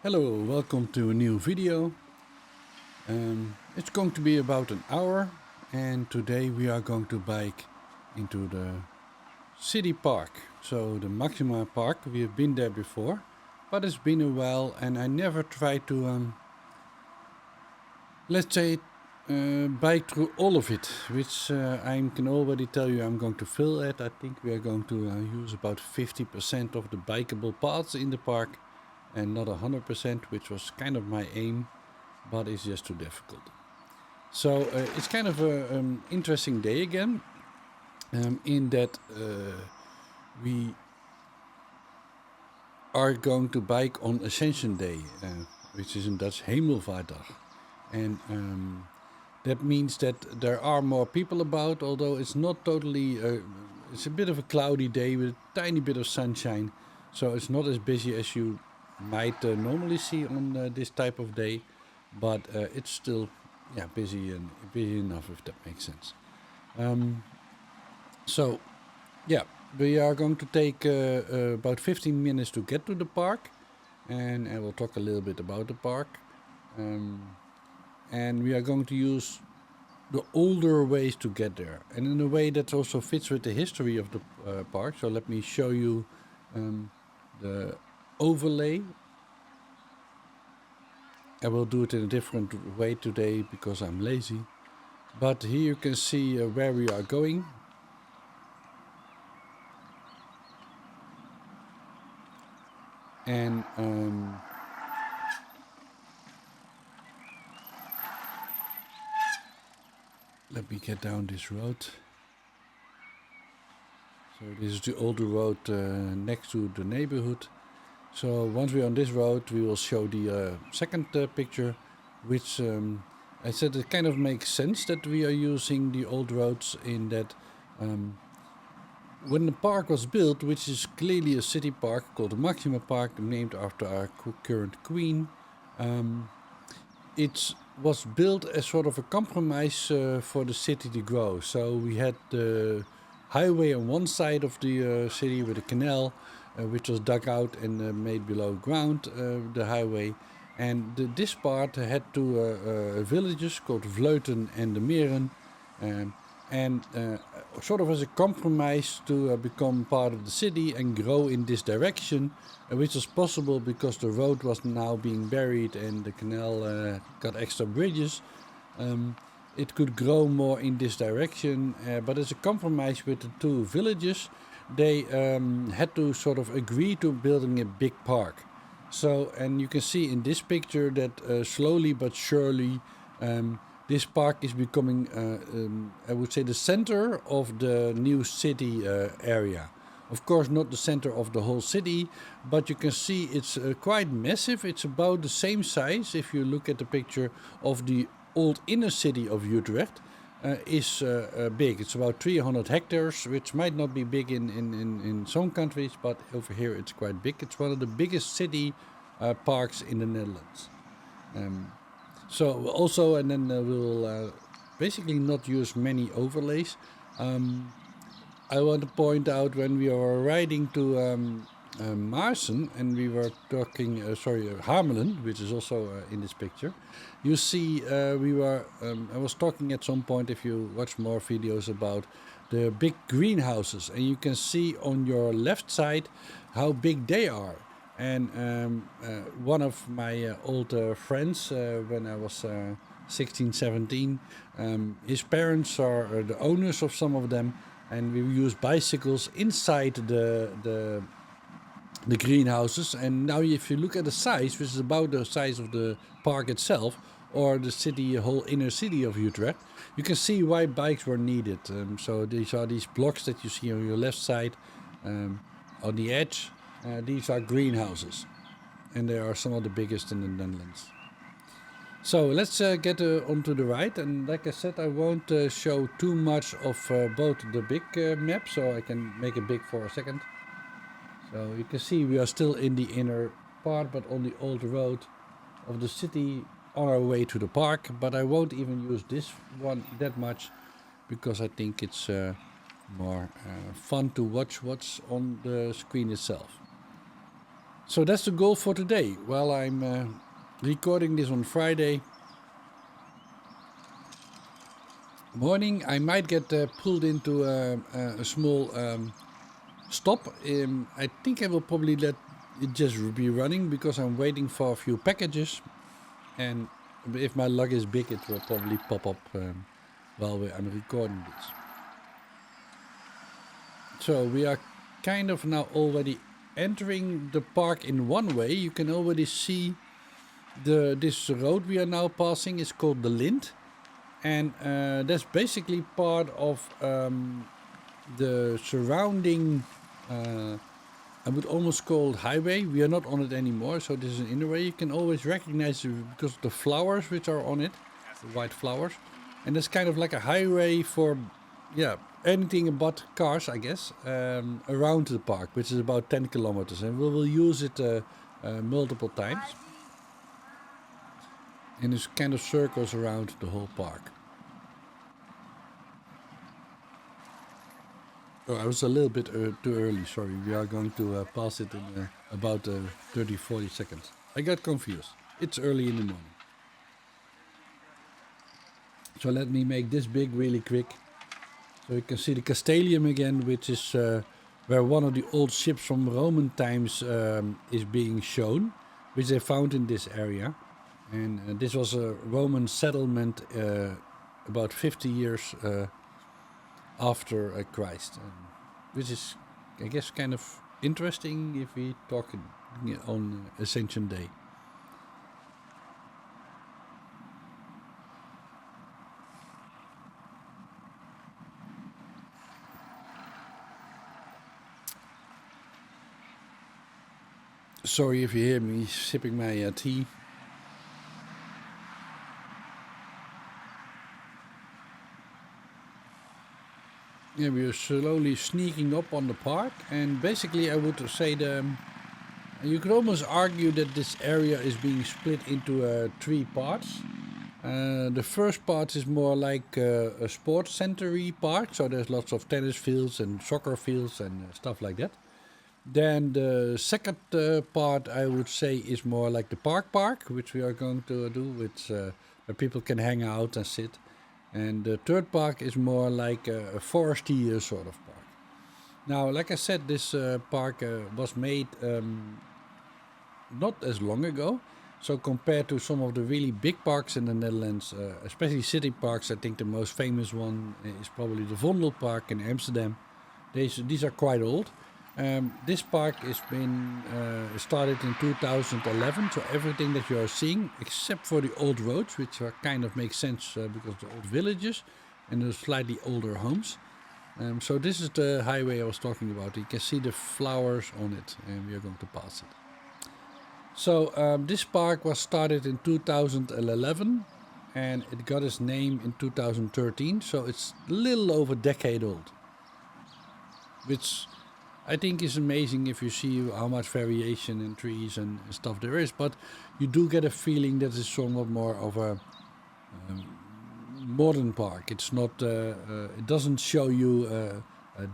Hello, welcome to a new video. It's going to be about an hour, and today we are going to bike into the city park. So the Maxima Park, we have been there before, but it's been a while and I never tried to, let's say, bike through all of it, which I can already tell you I'm going to fill at. I think we are going to use about 50% of the bikeable paths in the park and not 100%, which was kind of my aim, but it's just too difficult. So it's kind of an interesting day again, in that we are going to bike on Ascension Day, which is in Dutch Hemelvaartdag. And that means that there are more people about, although it's not totally, it's a bit of a cloudy day with a tiny bit of sunshine. So it's not as busy as you might normally see on this type of day, but it's still busy enough, if that makes sense. So we are going to take about 15 minutes to get to the park, and I will talk a little bit about the park. And we are going to use the older ways to get there, and in a way that also fits with the history of the park. So let me show you the overlay. I will do it in a different way today because I'm lazy. But here you can see where we are going. And let me get down this road. So this is the older road next to the neighborhood. So once we're on this road, we will show the second picture, which I said it kind of makes sense that we are using the old roads, in that when the park was built, which is clearly a city park called the Maxima Park, named after our current queen, it was built as sort of a compromise for the city to grow. So we had the highway on one side of the city with a canal, which was dug out and made below ground, the highway. And this part had two villages called Vleuten and DeMeern, and sort of as a compromise to become part of the city and grow in this direction, which was possible because the road was now being buried and the canal got extra bridges. It could grow more in this direction, but as a compromise with the two villages, they had to sort of agree to building a big park. So, and you can see in this picture that slowly but surely this park is becoming, I would say, the center of the new city area. Of course, not the center of the whole city, but you can see it's quite massive. It's about the same size, if you look at the picture, of the old inner city of Utrecht. Is big. It's about 300 hectares, which might not be big in some countries, but over here it's quite big. It's one of the biggest city parks in the Netherlands. So also, and then we'll basically not use many overlays. I want to point out, when we were riding to Maarsen, and we were talking, Hamelen, which is also in this picture. You see, I was talking at some point, if you watch more videos, about the big greenhouses, and you can see on your left side how big they are. And one of my old friends, when I was 16, 17, his parents are the owners of some of them, and we use bicycles inside the greenhouses. And now if you look at the size, which is about the size of the park itself, or the city, whole inner city of Utrecht, you can see why bikes were needed. So these are these blocks that you see on your left side, on the edge. These are greenhouses, and they are some of the biggest in the Netherlands. So let's get onto the right, and like I said, I won't show too much of both the big map, so I can make it big for a second. So you can see we are still in the inner part, but on the old road of the city on our way to the park. But I won't even use this one that much, because I think it's more fun to watch what's on the screen itself. So that's the goal for today. Well, I'm recording this on Friday morning. I might get pulled into a small stop. I think I will probably let it just be running because I'm waiting for a few packages. And if my luck is big, it will probably pop up while I'm recording this. So we are kind of now already entering the park in one way. You can already see this road we are now passing is called the Lind. And that's basically part of the surrounding, I would almost call it highway. We are not on it anymore, so this is an inner way. You can always recognize it because of the flowers which are on it, the white flowers. And it's kind of like a highway for, anything but cars, I guess, around the park, which is about 10 kilometers. And we will use it multiple times. And it's kind of circles around the whole park. Oh, I was a little bit too early, sorry. We are going to pass it in about 30-40 seconds. I got confused. It's early in the morning. So let me make this big really quick. So you can see the Castelum again, which is where one of the old ships from Roman times is being shown, which they found in this area. And this was a Roman settlement about 50 years after Christ, which is, I guess, kind of interesting if we talk on Ascension Day. Sorry if you hear me sipping my tea. Yeah, we are slowly sneaking up on the park, and basically I would say you could almost argue that this area is being split into 3 parts. The first part is more like a sports center-y part, so there's lots of tennis fields and soccer fields and stuff like that. Then the second part, I would say, is more like the park, which we are going to do, where people can hang out and sit. And the third park is more like a foresty sort of park. Now, like I said, this park was made not as long ago. So compared to some of the really big parks in the Netherlands, especially city parks, I think the most famous one is probably the Vondelpark in Amsterdam. These are quite old. This park has been started in 2011, so everything that you are seeing, except for the old roads, which kind of make sense because of the old villages and the slightly older homes. So this is the highway I was talking about. You can see the flowers on it, and we are going to pass it. So this park was started in 2011, and it got its name in 2013, so it's a little over a decade old, which I think is amazing if you see how much variation in trees and stuff there is, but you do get a feeling that it's somewhat more of a modern park. It's not. It doesn't show you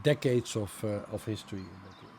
decades of history in that sense.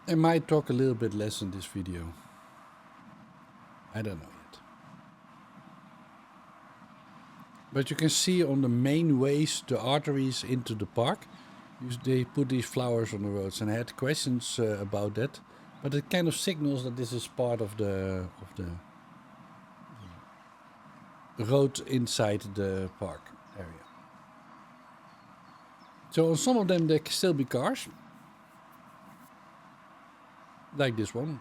I might talk a little bit less in this video. I don't know yet. But you can see on the main ways, the arteries into the park, they put these flowers on the roads. And I had questions about that. But it kind of signals that this is part of the road inside the park area. So on some of them there can still be cars. Like this one.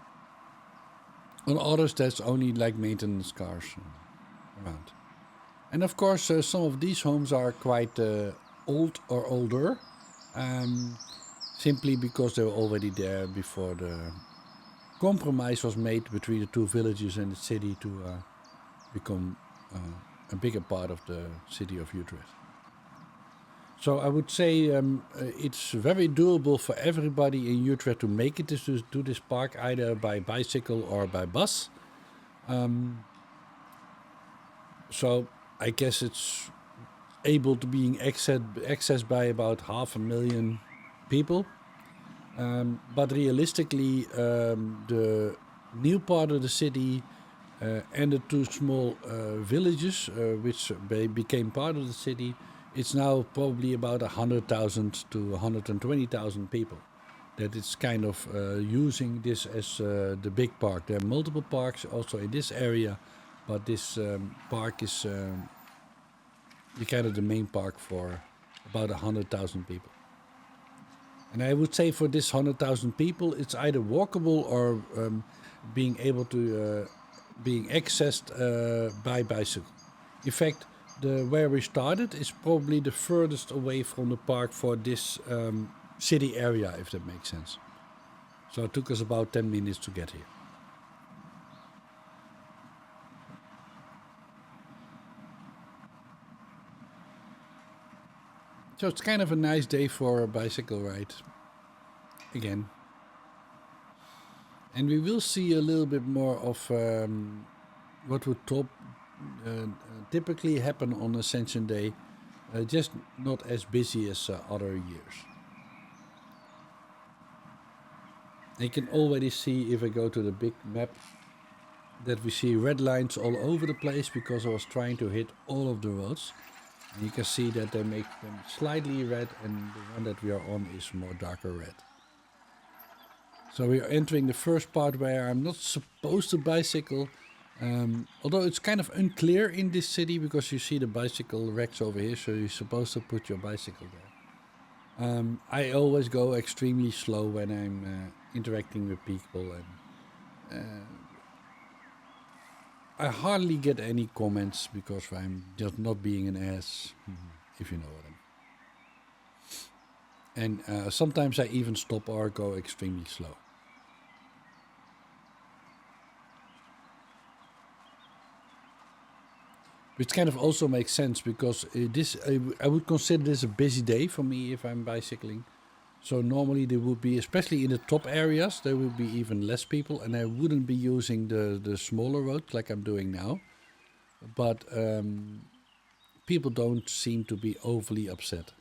On others there's only like maintenance cars around. And of course some of these homes are quite old or older. simply because they were already there before the compromise was made between the two villages and the city to become a bigger part of the city of Utrecht. So I would say it's very doable for everybody in Utrecht to make it to this park, either by bicycle or by bus. So I guess it's able to being accessed by about 500,000 people. But realistically, the new part of the city and the two small villages, which became part of the city, it's now probably about 100,000 to 120,000 people. That it's kind of using this as the big park. There are multiple parks also in this area, but this park is kind of the main park for about 100,000 people. And I would say for this 100,000 people, it's either walkable or being able to being accessed by bicycle. In fact, where we started is probably the furthest away from the park for this city area, if that makes sense. So it took us about 10 minutes to get here. So it's kind of a nice day for a bicycle ride. Again. And we will see a little bit more of what would typically happen on Ascension Day. Just not as busy as other years. You can already see, if I go to the big map, that we see red lines all over the place because I was trying to hit all of the roads. And you can see that they make them slightly red, and the one that we are on is more darker red. So we are entering the first part where I'm not supposed to bicycle, although it's kind of unclear in this city because you see the bicycle racks over here, so you're supposed to put your bicycle there. I always go extremely slow when I'm interacting with people, and I hardly get any comments because I'm just not being an ass, if you know what I mean. And sometimes I even stop or go extremely slow. Which kind of also makes sense because I would consider this a busy day for me if I'm bicycling. So normally there would be, especially in the top areas, there would be even less people, and I wouldn't be using the smaller roads like I'm doing now. But people don't seem to be overly upset.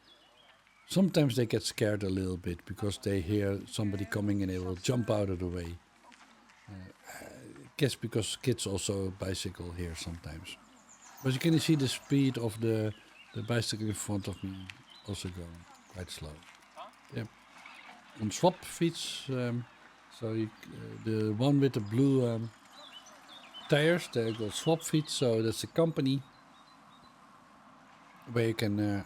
Sometimes they get scared a little bit because they hear somebody coming and they will jump out of the way. I guess because kids also bicycle here sometimes. But you can see the speed of the bicycle in front of me also going quite slow. Yeah. On swap fiets, the one with the blue tires, they're called swap fiets. So that's a company where you can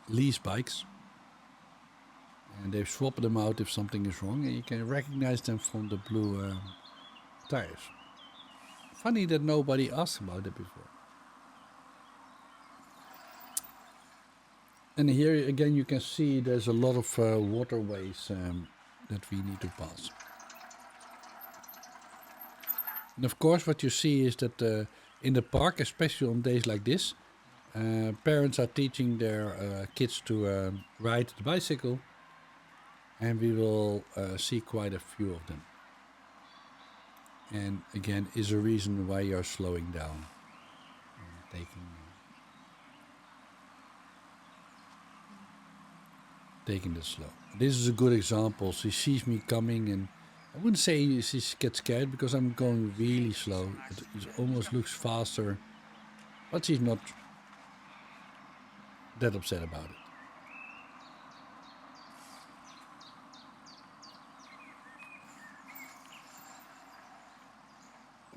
lease bikes. And they swap them out if something is wrong, and you can recognize them from the blue tires. Funny that nobody asked about it before. And here again you can see there's a lot of waterways that we need to pass. And of course what you see is that in the park, especially on days like this, parents are teaching their kids to ride the bicycle, and we will see quite a few of them. And again, is a reason why you're slowing down and taking this slow. This is a good example. She sees me coming, and I wouldn't say she gets scared because I'm going really slow. It almost looks faster, but she's not that upset about it.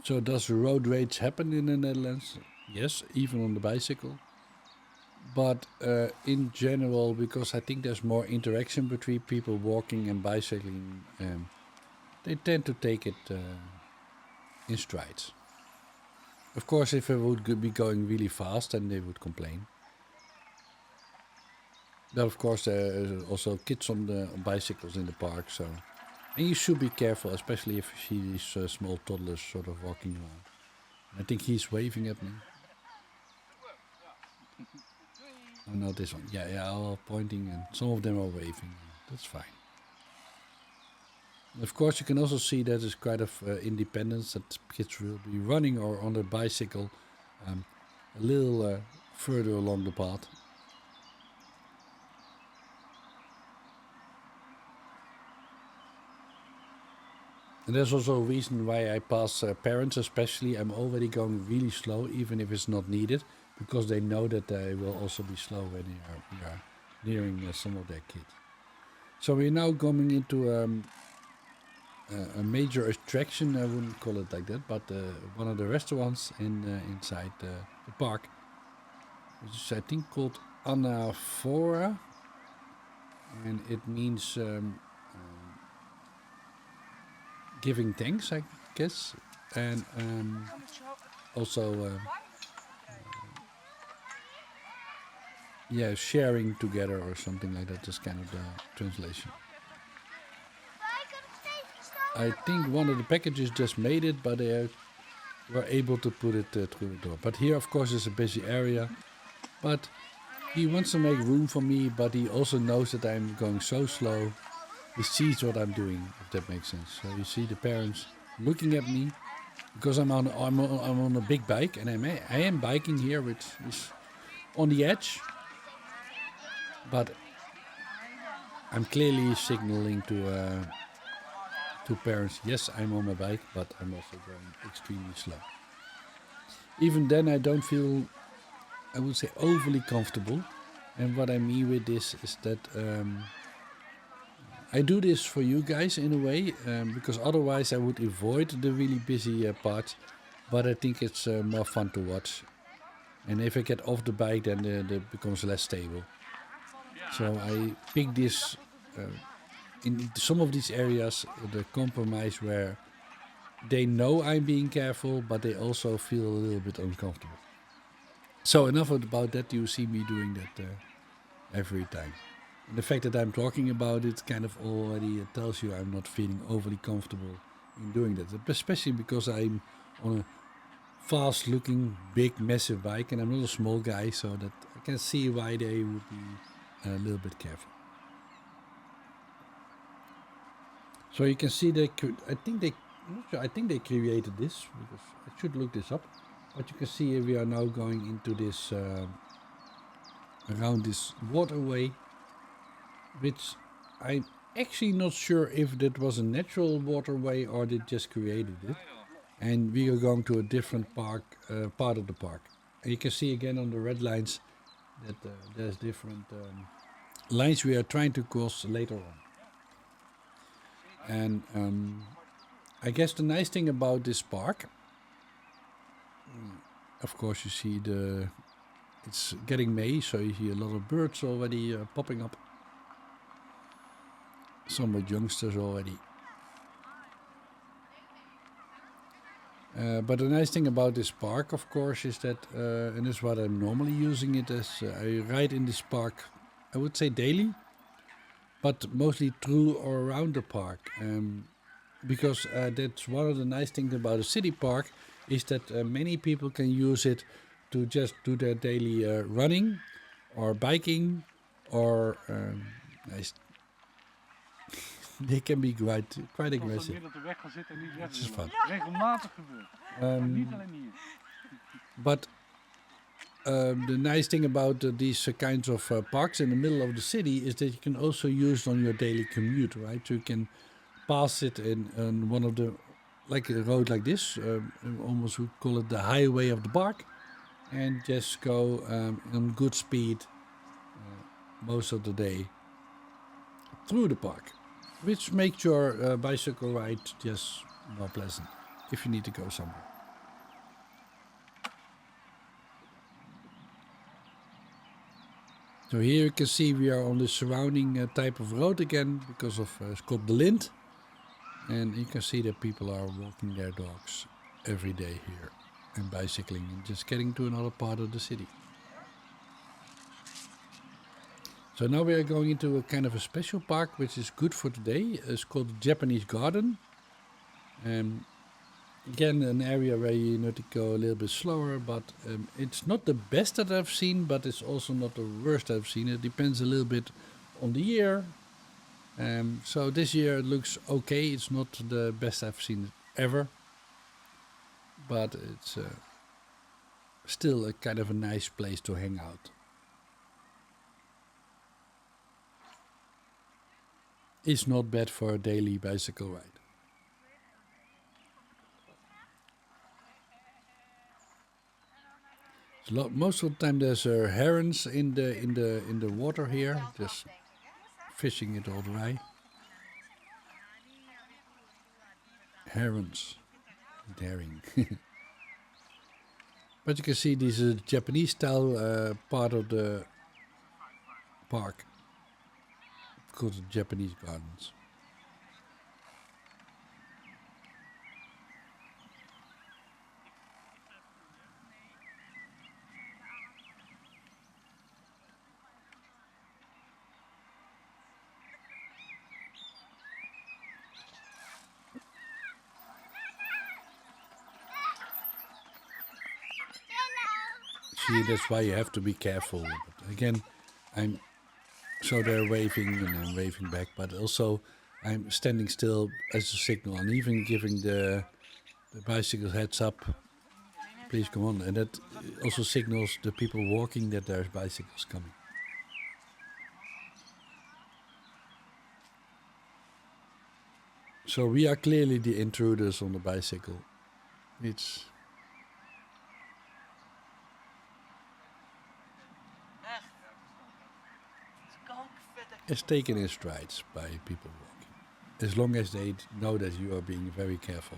So does road rage happen in the Netherlands? Yes, even on the bicycle. But in general, because I think there's more interaction between people walking and bicycling, they tend to take it in strides. Of course, if it would be going really fast, then they would complain. But of course, there are also kids on the on bicycles in the park. So, and you should be careful, especially if you see these small toddlers sort of walking around. I think he's waving at me. Oh no, this one. Yeah, all pointing, and some of them are waving. That's fine. Of course, you can also see that there's quite of independence that kids will be running or on their bicycle a little further along the path. And there's also a reason why I pass parents, especially. I'm already going really slow, even if it's not needed, because they know that they will also be slow when we are nearing some of their kids. So we're now coming into a major attraction. I wouldn't call it like that, but one of the restaurants inside the park, which is I think called Anaphora, and it means giving thanks, I guess, and also yeah, sharing together or something like that. Is kind of the translation. I think one of the packages just made it, but they were able to put it through the door. But here, of course, is a busy area. But he wants to make room for me, but he also knows that I'm going so slow. He sees what I'm doing, if that makes sense. So you see the parents looking at me because I'm on a big bike, and I am biking here, which is on the edge. But I'm clearly signaling to parents, yes, I'm on my bike, but I'm also going extremely slow. Even then, I don't feel, I would say, overly comfortable. And what I mean with this is that I do this for you guys in a way, because otherwise I would avoid the really busy parts. But I think it's more fun to watch. And if I get off the bike, then it becomes less stable. So I pick this in some of these areas, the compromise where they know I'm being careful, but they also feel a little bit uncomfortable. So enough about that. You see me doing that every time. And the fact that I'm talking about it kind of already tells you I'm not feeling overly comfortable in doing that, especially because I'm on a fast-looking, big, massive bike, and I'm not a small guy, so that I can see why they would be a little bit careful. So you can see I think they created this, because I should look this up. But you can see we are now going into this around this waterway, which I'm actually not sure if that was a natural waterway or they just created it. And we are going to a different part of the park. And you can see again on the red lines that there's different lines we are trying to cross later on. And I guess the nice thing about this park, of course, you see it's getting May, so you see a lot of birds already popping up. Some with youngsters already. But the nice thing about this park, of course, is that, and this is what I'm normally using it as, I ride in this park, I would say daily, but mostly through or around the park. Because that's one of the nice things about a city park, is that many people can use it to just do their daily running or biking or they can be quite aggressive. Dat is fun. Regelmatig gebeurt. Niet alleen hier. But the nice thing about these kinds of parks in the middle of the city is that you can also use it on your daily commute, right? So you can pass it in one of the, like a road like this, almost we call it the highway of the park, and just go on good speed most of the day through the park, which makes your bicycle ride just more pleasant if you need to go somewhere. So here you can see we are on the surrounding type of road again because of it's called the Lint. And you can see that people are walking their dogs every day here and bicycling and just getting to another part of the city. So now we are going into a kind of a special park, which is good for today. It's called the Japanese Garden. Again, an area where you need to go a little bit slower, but it's not the best that I've seen, but it's also not the worst I've seen. It depends a little bit on the year. So this year it looks okay. It's not the best I've seen ever, but it's still a kind of a nice place to hang out. It's not bad for a daily bicycle ride. Most of the time there's herons in the water here, just fishing it all dry. Herons, daring. But you can see this is a Japanese style part of the park, called the Japanese Gardens. See, that's why you have to be careful. But again, so they're waving and I'm waving back, but also I'm standing still as a signal and even giving the bicycle heads up. Please come on, and that also signals the people walking that there's bicycles coming. So we are clearly the intruders on the bicycle. It's taken in strides by people walking, as long as they know that you are being very careful.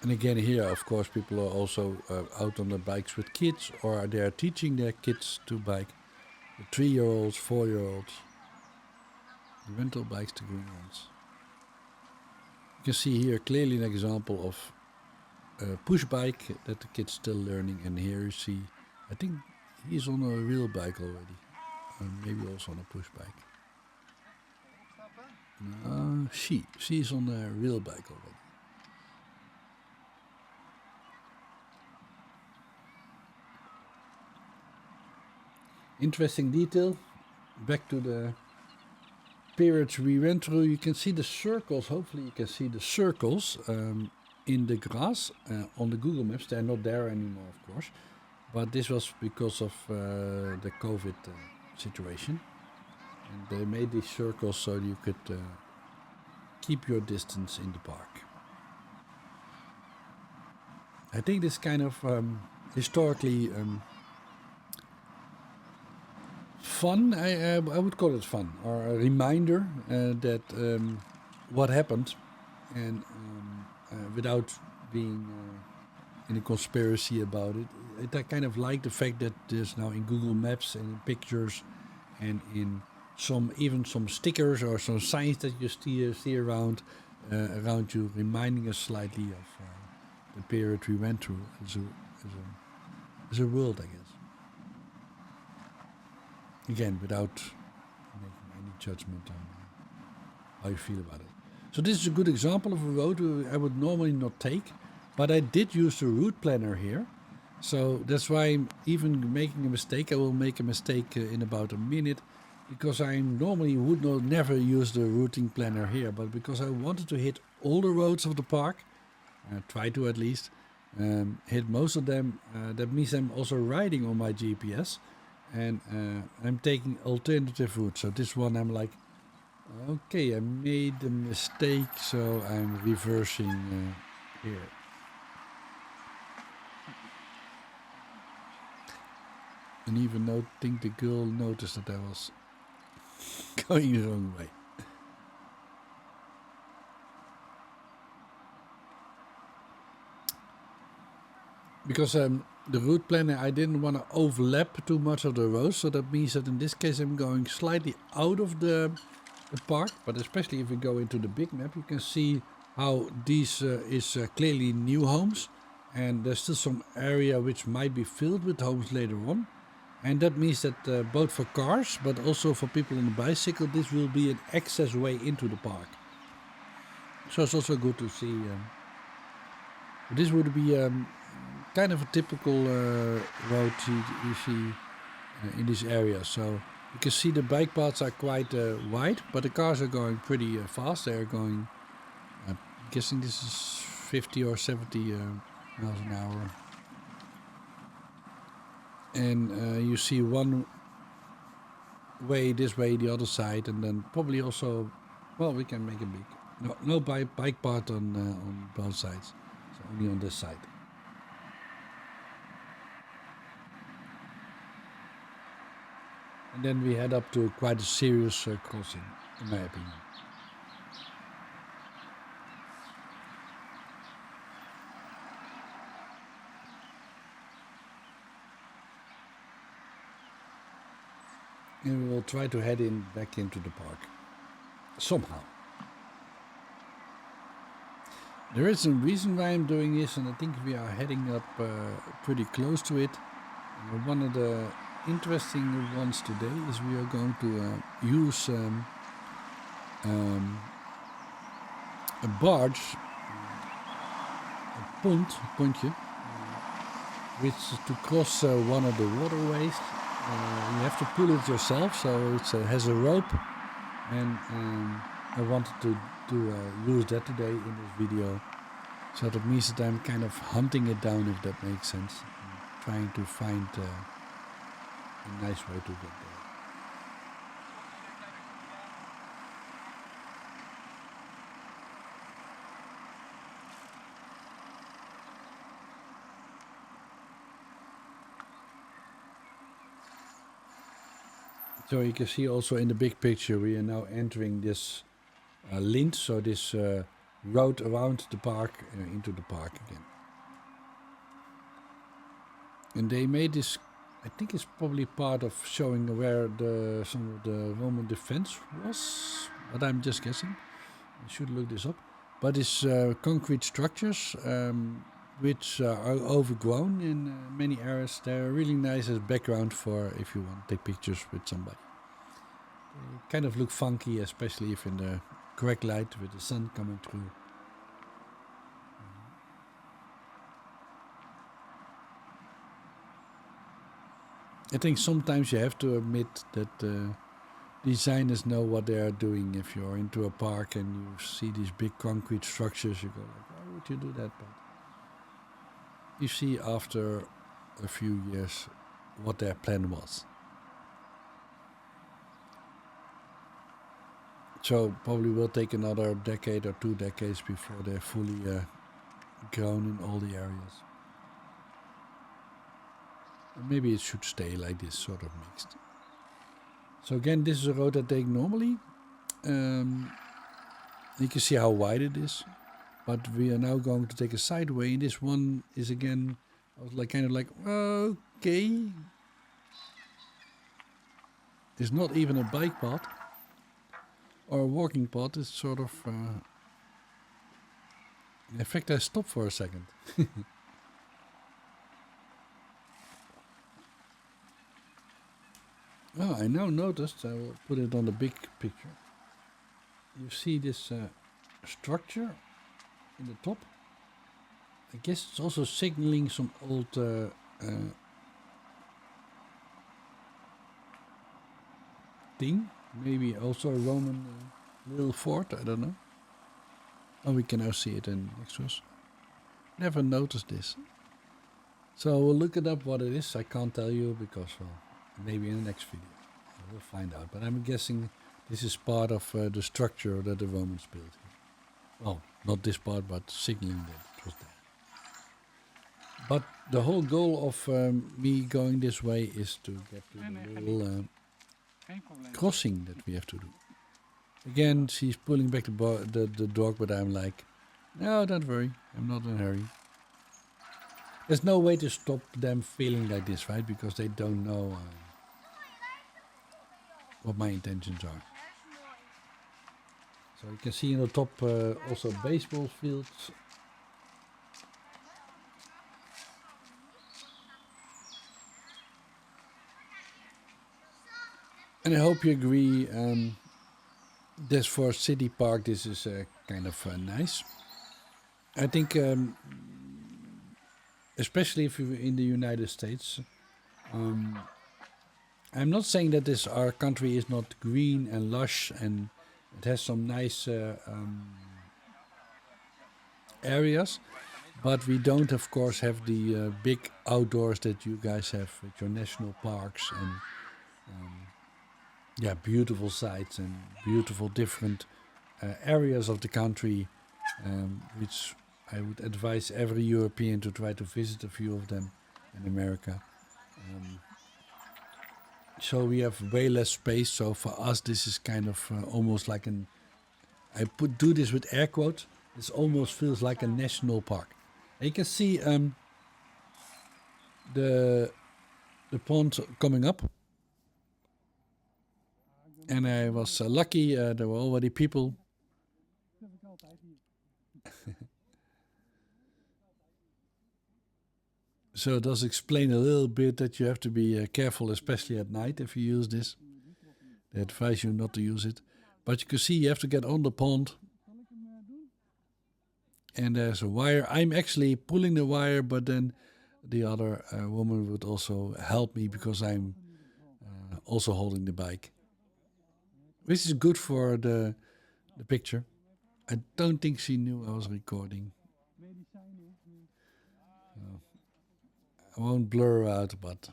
And again here, of course, people are also out on the bikes with kids, or they are teaching their kids to bike. The 3-year-olds, 4-year-olds, the rental bikes, the green ones. You can see here clearly an example of a push bike that the kid's still learning, and here you see, I think he's on a real bike already, maybe also on a push bike. She's on a real bike already. Interesting detail. Back to the periods we went through, you can see the circles. Hopefully you can see the circles in the grass on the Google Maps. They're not there anymore, of course, but this was because of the COVID situation, and they made these circles so you could keep your distance in the park. I think this kind of historically fun, I would call it fun, or a reminder that what happened, and without being in a conspiracy about it. I kind of like the fact that there's now in Google Maps and in pictures and in even some stickers or some signs that you see around you, reminding us slightly of the period we went through as a world, I guess. Again, without making any judgment on how you feel about it. So this is a good example of a road I would normally not take, but I did use the route planner here. So that's why I'm even making a mistake. I will make a mistake in about a minute, because I normally would never use the routing planner here, but because I wanted to hit all the roads of the park, try to at least, hit most of them, that means I'm also riding on my GPS. And I'm taking alternative routes. So this one I'm like, okay, I made a mistake, so I'm reversing here. And even think the girl noticed that I was going the wrong way. Because the route planner, I didn't want to overlap too much of the roads, so that means that in this case I'm going slightly out of the park, but especially if we go into the big map, you can see how these is clearly new homes, and there's still some area which might be filled with homes later on. And that means that both for cars, but also for people on a bicycle, this will be an access way into the park. So it's also good to see. This would be kind of a typical road you see in this area. So you can see the bike paths are quite wide, but the cars are going pretty fast. They're going, I'm guessing this is 50 or 70 miles an hour. And you see one way this way, the other side, and then probably also, well, we can make a big, no bike path on both sides, so only on this side. And then we head up to quite a serious crossing, in my opinion. And we will try to head back into the park, somehow. There is a reason why I'm doing this, and I think we are heading up pretty close to it. One of the interesting ones today is we are going to use a barge, a pontje, which is to cross one of the waterways. You have to pull it yourself, so it has a rope, and I wanted to use that today in this video. So that means that I'm kind of hunting it down, if that makes sense. I'm trying to find a nice way to get there. So you can see also in the big picture we are now entering this lint, so this road around the park into the park again. And they made this, I think it's probably part of showing where some of the Roman defense was, but I'm just guessing. I should look this up. But it's concrete structures which are overgrown in many areas. They're really nice as background for if you want to take pictures with somebody. They kind of look funky, especially if in the correct light with the sun coming through. I think sometimes you have to admit that designers know what they are doing. If you're into a park and you see these big concrete structures, you go like, why would you do that? But you see after a few years what their plan was. So probably will take another decade or 2 decades before they're fully grown in all the areas. And maybe it should stay like this, sort of mixed. So again, this is a road I take normally. You can see how wide it is. But we are now going to take a side way, and this one is again, I was like kind of like, okay. It's not even a bike path or a walking path. It's sort of, in fact, I stopped for a second. Oh, I now noticed, I will put it on the big picture. You see this structure in the top. I guess it's also signaling some old thing. Maybe also a Roman little fort, I don't know. Oh, we can now see it next to us. Never noticed this. So we'll look it up what it is. I can't tell you because, well, maybe in the next video we'll find out. But I'm guessing this is part of the structure that the Romans built here. Well, not this part, but signaling that it was there. But the whole goal of me going this way is to get to the little crossing that we have to do. Again, she's pulling back the dog, but I'm like, no, don't worry, I'm not in a hurry. There's no way to stop them feeling like this, right? Because they don't know what my intentions are. So you can see in the top also baseball fields. And I hope you agree. This for a city park, this is kind of nice. I think, especially if you're in the United States, I'm not saying that this our country is not green and lush and it has some nice areas, but we don't, of course, have the big outdoors that you guys have with your national parks and yeah, beautiful sites and beautiful different areas of the country, which I would advise every European to try to visit a few of them in America. So we have way less space. So for us, this is kind of almost like an. Do this with air quotes. This almost feels like a national park. And you can see the pond coming up. And I was lucky. There were already people. So it does explain a little bit that you have to be careful, especially at night if you use this. They advise you not to use it. But you can see you have to get on the pond. And there's a wire. I'm actually pulling the wire, but then the other woman would also help me because I'm also holding the bike. Which is good for the picture. I don't think she knew I was recording. I won't blur out, but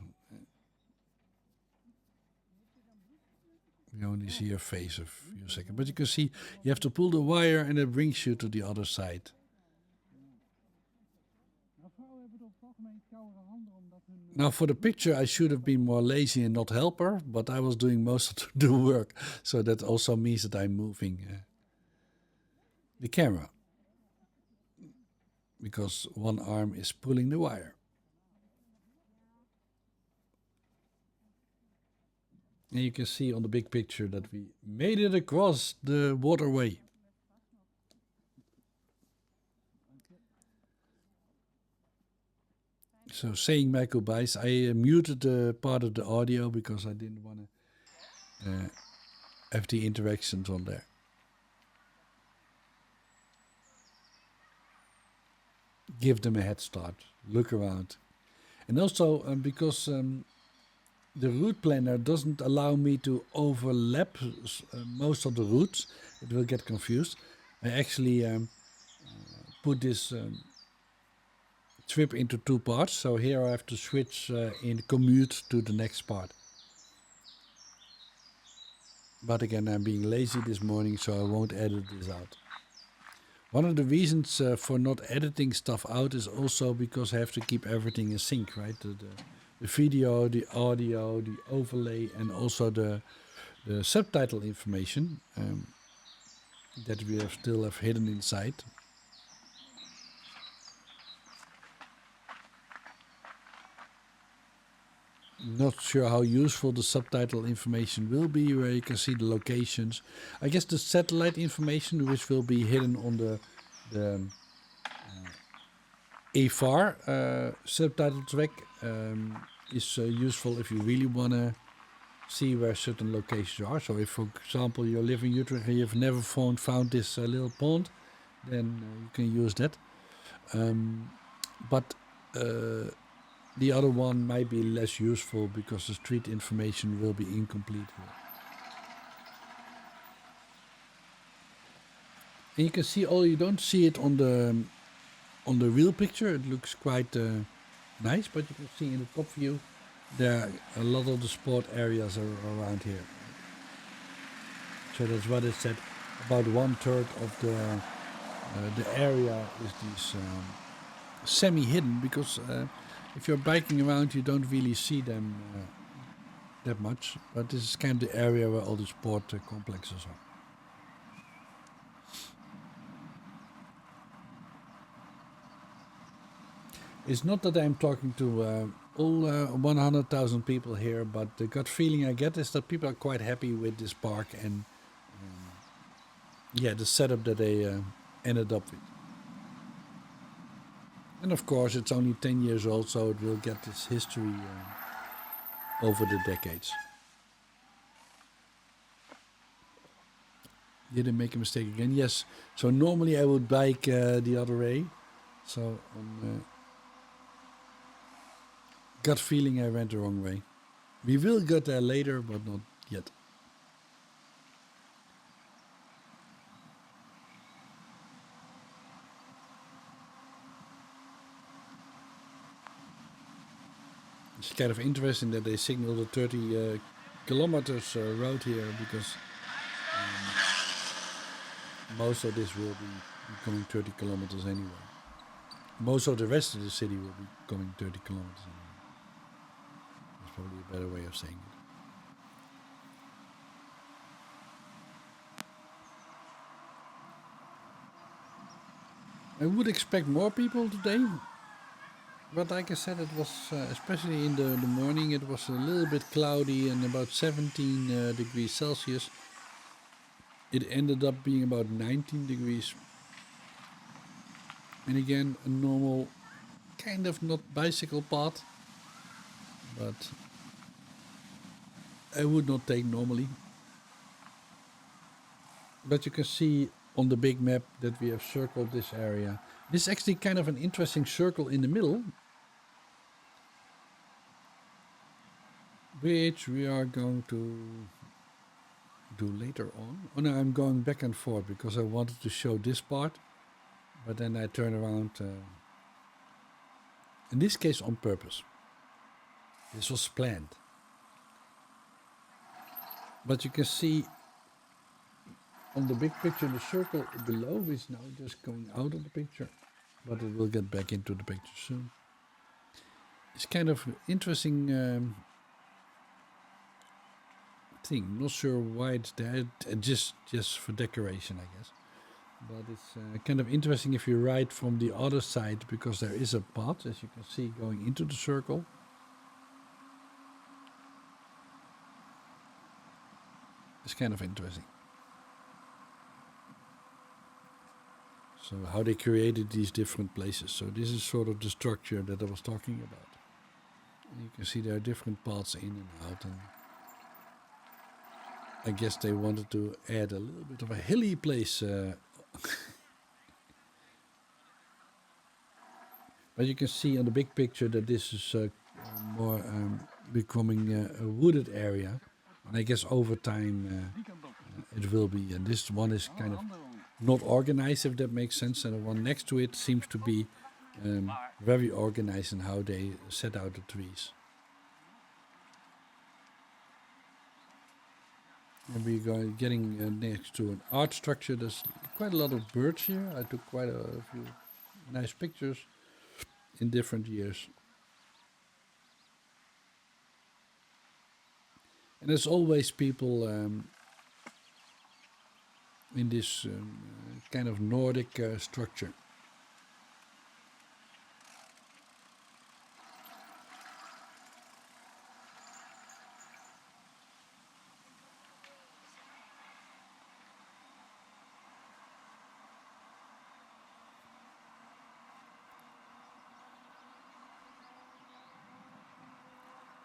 you only see her face a few seconds. But you can see you have to pull the wire and it brings you to the other side. Now for the picture I should have been more lazy and not help her, but I was doing most of the work. So that also means that I'm moving the camera. Because one arm is pulling the wire. And you can see on the big picture that we made it across the waterway. So saying my goodbyes, I muted the part of the audio because I didn't want to have the interactions on there. Give them a head start, look around. And also because the route planner doesn't allow me to overlap most of the routes, it will get confused. I actually put this trip into two parts, so here I have to switch in commute to the next part. But again, I'm being lazy this morning, so I won't edit this out. One of the reasons for not editing stuff out is also because I have to keep everything in sync, right? The video, the audio, the overlay, and also the subtitle information that we still have hidden inside. Not sure how useful the subtitle information will be, where you can see the locations. I guess the satellite information, which will be hidden on the AFAR subtitle track, is useful if you really want to see where certain locations are. So if, for example, you live in Utrecht and you've never found this little pond, then you can use that. But the other one might be less useful because the street information will be incomplete here. And you can see, you don't see it on the real picture. It looks quite nice, but you can see in the top view there are a lot of the sport areas are around here. So that's what it said. About 1/3 of the area is this semi-hidden because if you're biking around, you don't really see them that much. But this is kind of the area where all the sport complexes are. It's not that I'm talking to all 100,000 people here, but the gut feeling I get is that people are quite happy with this park and the setup that they ended up with. And of course, it's only 10 years old, so it will get its history over the decades. Didn't make a mistake again. Yes. So normally I would bike the other way. So on gut feeling I went the wrong way. We will get there later, but not yet. It's kind of interesting that they signal the 30 kilometers road here because most of this will be going 30 kilometers anyway. Most of the rest of the city will be going 30 kilometers anyway. That's probably a better way of saying it. I would expect more people today. But like I said, it was, especially in the morning, it was a little bit cloudy and about 17 degrees Celsius. It ended up being about 19 degrees. And again, a normal, kind of not bicycle path, but I would not take normally. But you can see on the big map that we have circled this area. This is actually kind of an interesting circle in the middle, which we are going to do later on. Oh no, I'm going back and forth because I wanted to show this part, but then I turn around, in this case on purpose. This was planned. But you can see on the big picture the circle below is now just going out of the picture, but it will get back into the picture soon. It's kind of interesting thing. Not sure why it's there. Just for decoration, I guess. But it's kind of interesting if you ride from the other side because there is a path, as you can see, going into the circle. It's kind of interesting. So how they created these different places. So this is sort of the structure that I was talking about. And you can see there are different paths in and out, and I guess they wanted to add a little bit of a hilly place. But you can see on the big picture that this is more becoming a wooded area. And I guess over time it will be. And this one is kind of not organized, if that makes sense. And the one next to it seems to be very organized in how they set out the trees. And we're getting next to an art structure. There's quite a lot of birds here. I took quite a few nice pictures in different years. And there's always people in this kind of Nordic structure.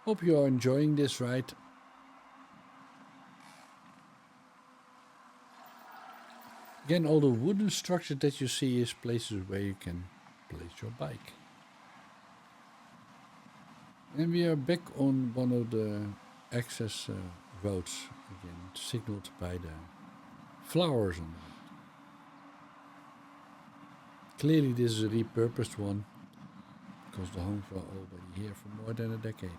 Hope you are enjoying this ride. Again, all the wooden structure that you see is places where you can place your bike. And we are back on one of the access roads, again, signaled by the flowers on them. Clearly this is a repurposed one, because the homes were already here for more than a decade.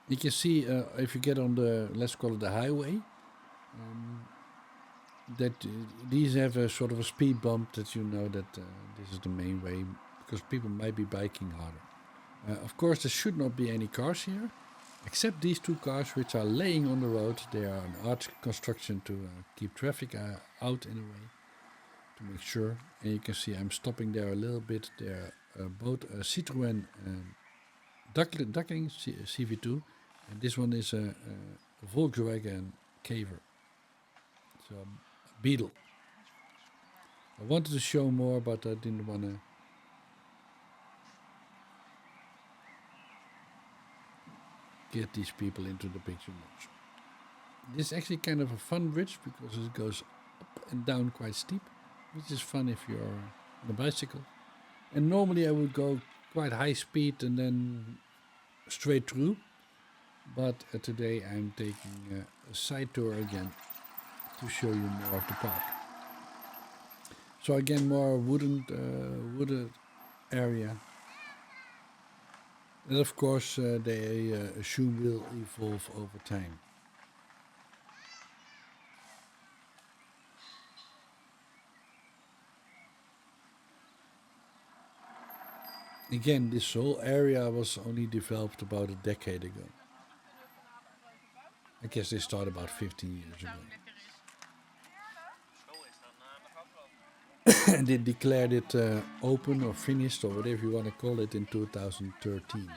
You can see if you get on the, let's call it the highway, that these have a sort of a speed bump that you know that this is the main way, because people might be biking harder. Of course, there should not be any cars here, except these two cars which are laying on the road. They are an art construction to keep traffic out in a way, to make sure. And you can see I'm stopping there a little bit. They're both a Citroën Duckling CV2, and this one is a Volkswagen Caver. So a Beetle. I wanted to show more, but I didn't want to. get these people into the picture much. This is actually kind of a fun bridge because it goes up and down quite steep, which is fun if you're on a bicycle. And normally I would go quite high speed and then straight through, but today I'm taking a side tour again to show you more of the park. So again, more wooded area. And of course they assume will evolve over time. Again, this whole area was only developed about a decade ago. I guess they started about 15 years ago. And they declared it open or finished or whatever you want to call it in 2013.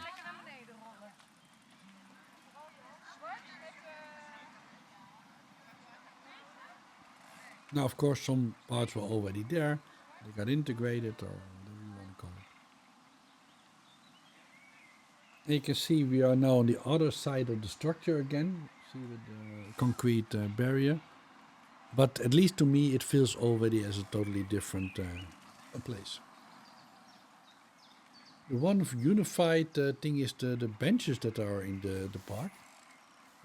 Now, of course, some parts were already there. They got integrated or whatever you want to call it. And you can see we are now on the other side of the structure again. See with the concrete barrier. But at least to me, it feels already as a totally different place. The one unified thing is the benches that are in the park.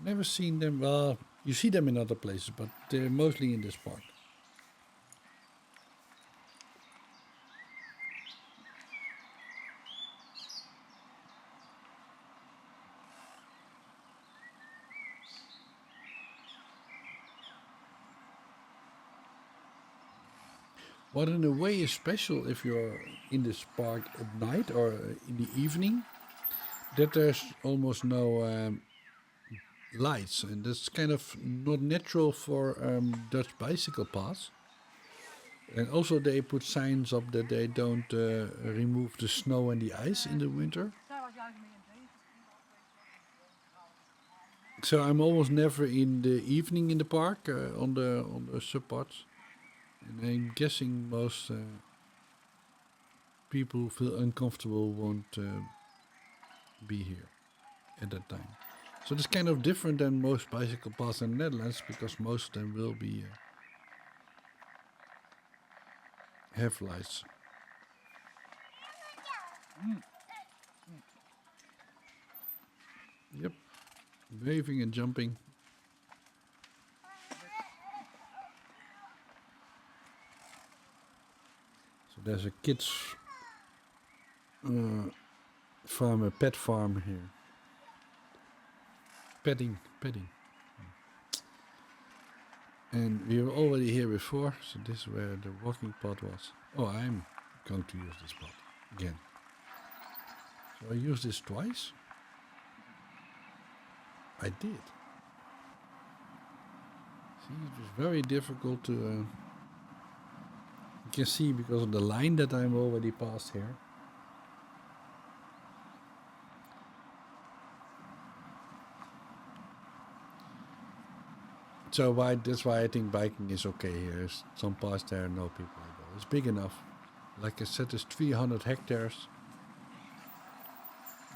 Never seen them. Well, you see them in other places, but they're mostly in this park. What in a way is special if you're in this park at night or in the evening, that there's almost no lights, and that's kind of not natural for Dutch bicycle paths. And also they put signs up that they don't remove the snow and the ice in the winter. So I'm almost never in the evening in the park on the subparts. And I'm guessing most people who feel uncomfortable won't be here at that time. So it's kind of different than most bicycle paths in the Netherlands because most of them will be have lights. Yep, waving and jumping. So there's a kids farm, a pet farm here. Petting. And we were already here before, so this is where the walking path was. Oh, I'm going to use this path again. So I used this twice. I did. See, it was very difficult to... you can see because of the line that I'm already past here. So that's why I think biking is okay here. There's some parts there, no people at all. It's big enough. Like I said, it's 300 hectares.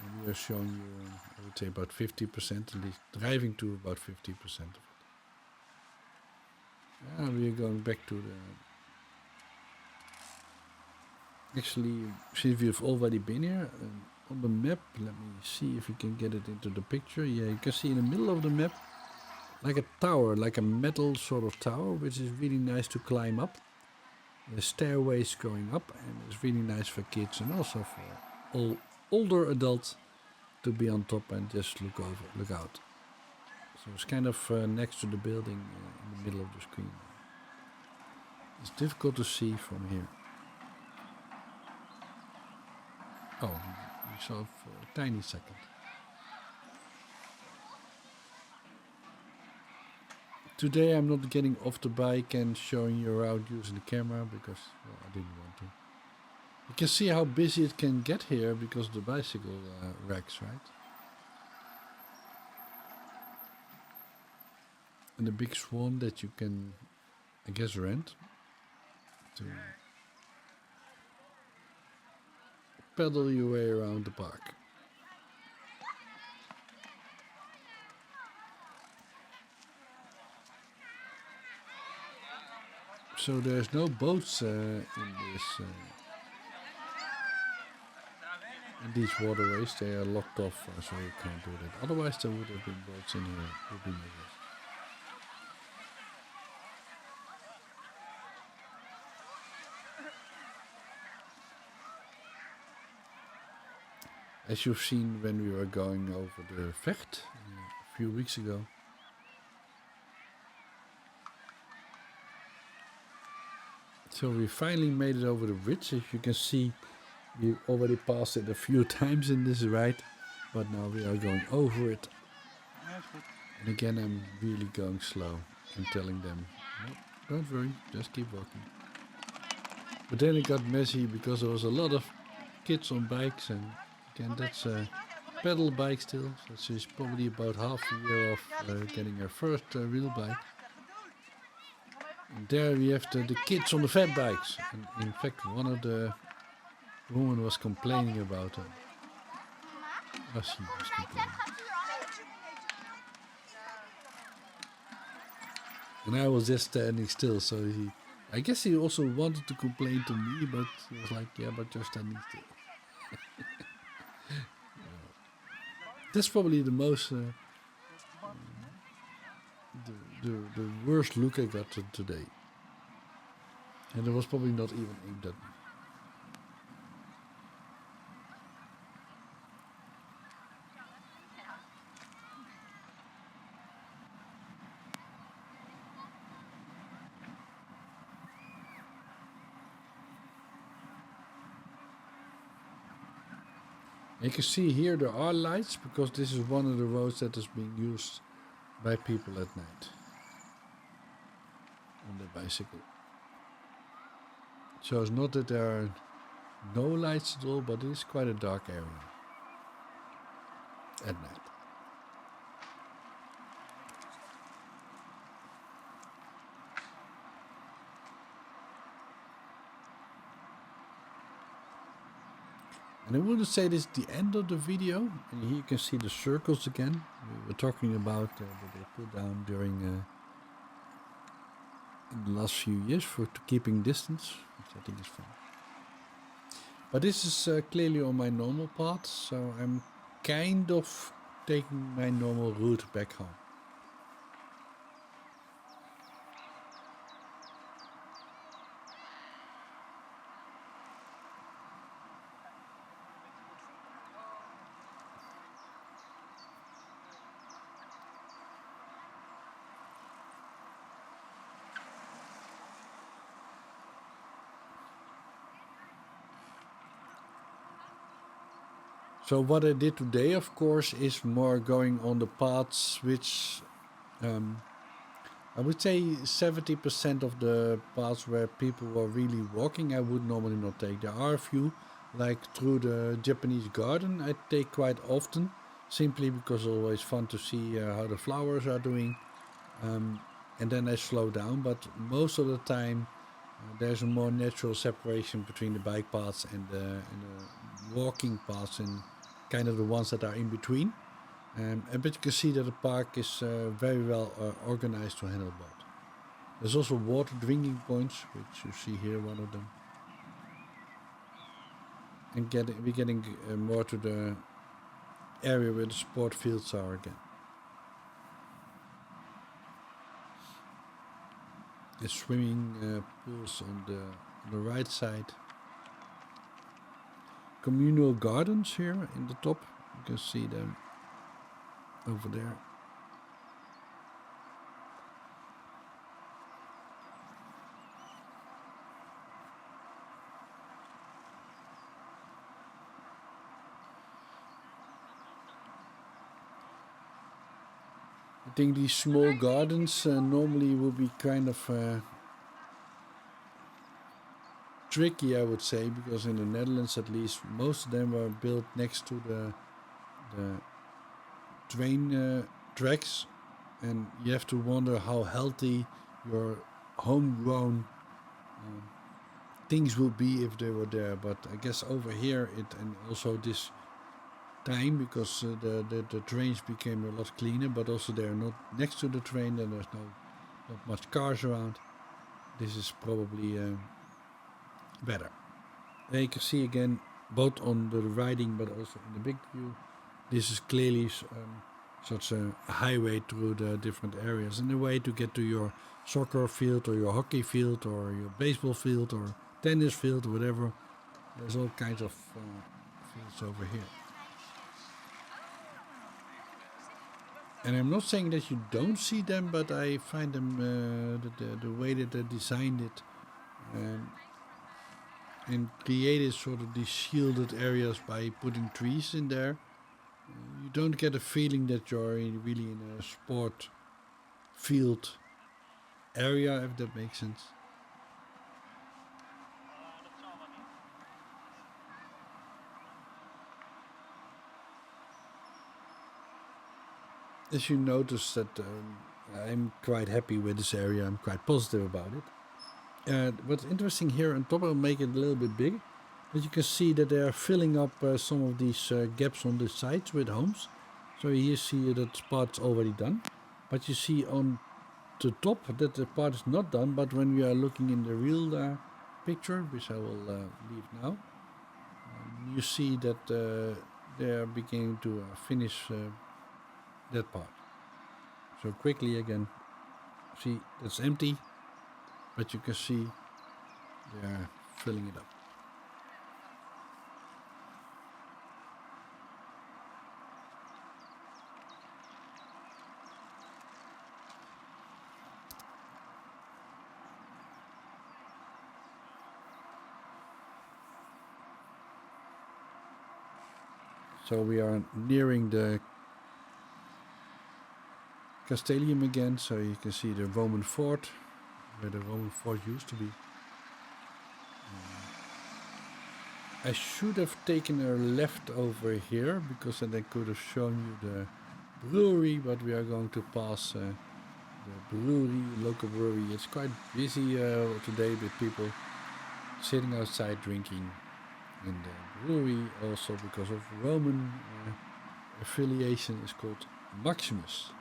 And we are showing you, I would say about 50%, at least driving to about 50% of it. And we are going back to the... Actually, since we've already been here, on the map, let me see if we can get it into the picture. Yeah, you can see in the middle of the map, like a tower, like a metal sort of tower, which is really nice to climb up. The stairways going up, and it's really nice for kids and also for all older adults to be on top and just look out. So it's kind of next to the building in the middle of the screen. It's difficult to see from here. Oh, we saw for a tiny second. Today I'm not getting off the bike and showing you around using the camera because I didn't want to. You can see how busy it can get here because of the bicycle racks, right? And the big swan that you can, I guess, rent to pedal your way around the park. So there's no boats in these waterways. They are locked off, so you can't do that. Otherwise, there would have been boats in here. Would be my guess. As you've seen when we were going over the Vecht a few weeks ago. So we finally made it over the bridge. As you can see, we already passed it a few times in this ride, but now we are going over it. And again, I'm really going slow and telling them, no, don't worry, just keep walking. But then it got messy because there was a lot of kids on bikes, and again, that's a pedal bike still. So she's probably about half a year of getting her first real bike. And there we have the kids on the fat bikes. And in fact, one of the women was complaining about them. Oh, she was complaining. And I was just standing still, so I guess he also wanted to complain to me, but he was like, yeah, but you're standing still. That's probably the most, the worst look I got today. And it was probably not even aimed at me. You can see here there are lights because this is one of the roads that is being used by people at night on their bicycle. So it's not that there are no lights at all, but it is quite a dark area at night. And I wouldn't say this is the end of the video. And here you can see the circles again. We were talking about that they put down during in the last few years for keeping distance, which I think is fun. But this is clearly on my normal path, so I'm kind of taking my normal route back home. So what I did today, of course, is more going on the paths which I would say 70% of the paths where people were really walking I would normally not take. There are a few, like through the Japanese garden I take quite often, simply because it's always fun to see how the flowers are doing. And then I slow down, but most of the time there's a more natural separation between the bike paths and the walking paths and kind of the ones that are in between. But you can see that the park is very well organized to handle both. There's also water drinking points, which you see here, one of them. And we're getting more to the area where the sport fields are again. The swimming pools on the right side. Communal gardens here in the top. You can see them over there. I think these small gardens normally will be kind of tricky, I would say, because in the Netherlands at least most of them were built next to the train tracks, and you have to wonder how healthy your homegrown things would be if they were there. But I guess over here and also this time, because the trains became a lot cleaner, but also they're not next to the train and there's not much cars around. this is probably better. There you can see again, both on the riding but also in the big view, this is clearly such a highway through the different areas and a way to get to your soccer field or your hockey field or your baseball field or tennis field or whatever. There's all kinds of fields over here. And I'm not saying that you don't see them, but I find them the way that they designed it and created sort of these shielded areas by putting trees in there. You don't get a feeling that you're really in a sport field area, if that makes sense. As you notice that I'm quite happy with this area, I'm quite positive about it. What's interesting here on top, I'll make it a little bit bigger, but you can see that they are filling up some of these gaps on the sides with homes. So you see that part's already done, but you see on the top that the part is not done, but when we are looking in the real picture, which I will leave now, you see that they are beginning to finish that part. So quickly again, see that's empty, but you can see they are filling it up. So we are nearing the Castelum again, so you can see the Roman fort, where the Roman fort used to be. I should have taken a left over here, because then I could have shown you the brewery, but we are going to pass the brewery, local brewery. It's quite busy today with people sitting outside drinking. And the brewery, also because of Roman affiliation, is called Maximus.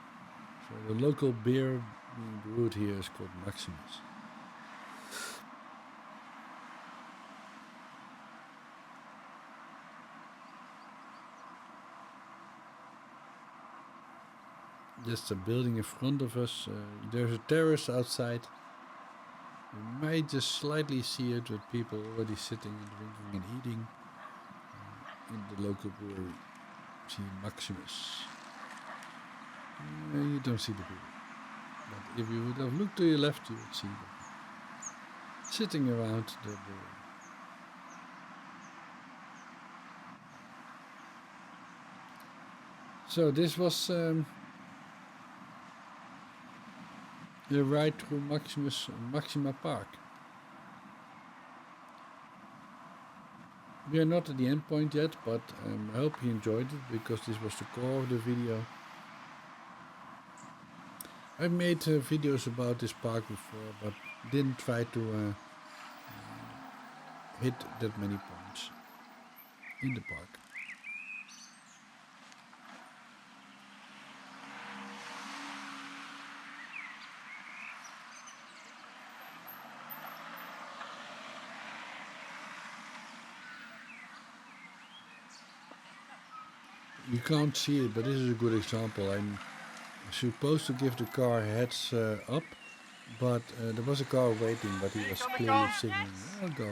So the local beer being brewed here is called Maximus. Just a building in front of us. There's a terrace outside. You might just slightly see it with people already sitting and drinking and eating in the local brewery. See Maximus. You don't see the people. But if you would have looked to your left, you would see them sitting around the brewery. So this was the ride through Maxima Park. We are not at the end point yet, but I hope you enjoyed it, because this was the core of the video. I've made videos about this park before, but didn't try to hit that many points in the park. You can't see it, but this is a good example. I'm supposed to give the car heads up, but there was a car waiting, but he was clearly signaling, I'll go.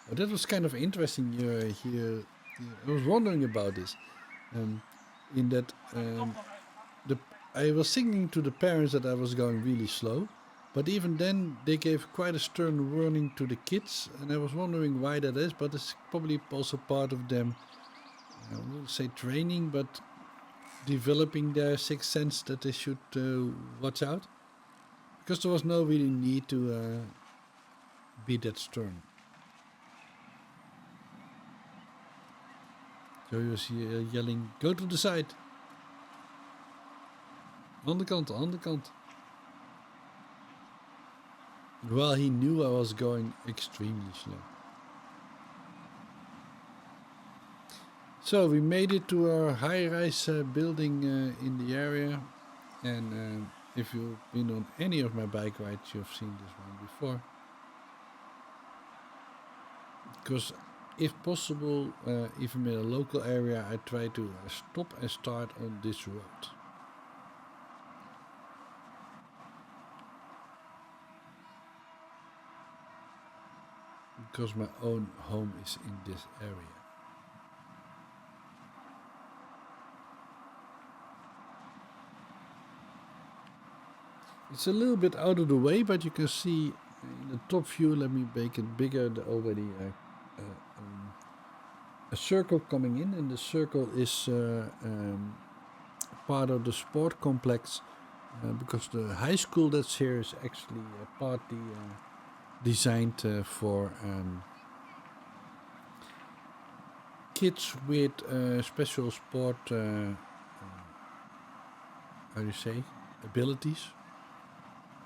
But that was kind of interesting here. I was wondering about this, in that I was signaling to the parents that I was going really slow, but even then they gave quite a stern warning to the kids, and I was wondering why that is, but it's probably also part of them, I wouldn't say training, but developing their sixth sense that they should watch out, because there was no really need to be that stern. So he was yelling, go to the side. Aan de kant, aan de kant. Well, he knew I was going extremely slow. So we made it to our high-rise building in the area, and if you've been on any of my bike rides, you've seen this one before. Because if possible, even in a local area, I try to stop and start on this road. Because my own home is in this area. It's a little bit out of the way, but you can see in the top view, let me make it bigger, already a circle coming in, and the circle is part of the sport complex, because the high school that's here is actually partly designed for kids with special sport, how do you say, abilities.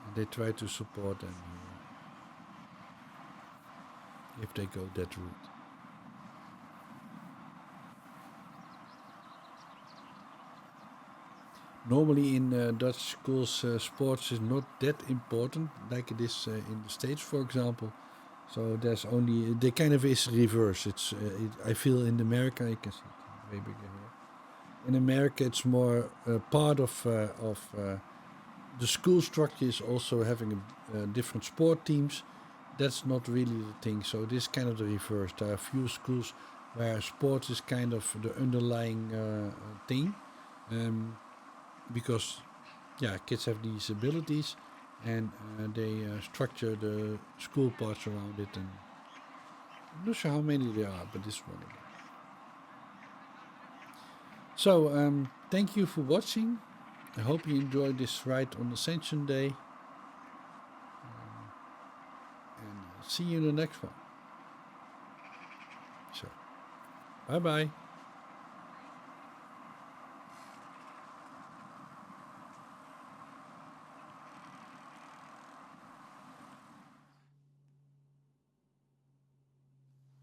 And they try to support them if they go that route. Normally in Dutch schools, sports is not that important like it is in the States, for example. So there's only, they kind of is reverse. It's I feel in America, you can see it way bigger here. In America, it's more part of the school structure is also having different sport teams. That's not really the thing. So this is kind of the reverse. There are a few schools where sports is kind of the underlying thing, because kids have these abilities, and they structure the school parts around it. And I'm not sure how many there are, but this one of them. So thank you for watching. I hope you enjoyed this ride on Ascension Day. And see you in the next one. So, bye bye.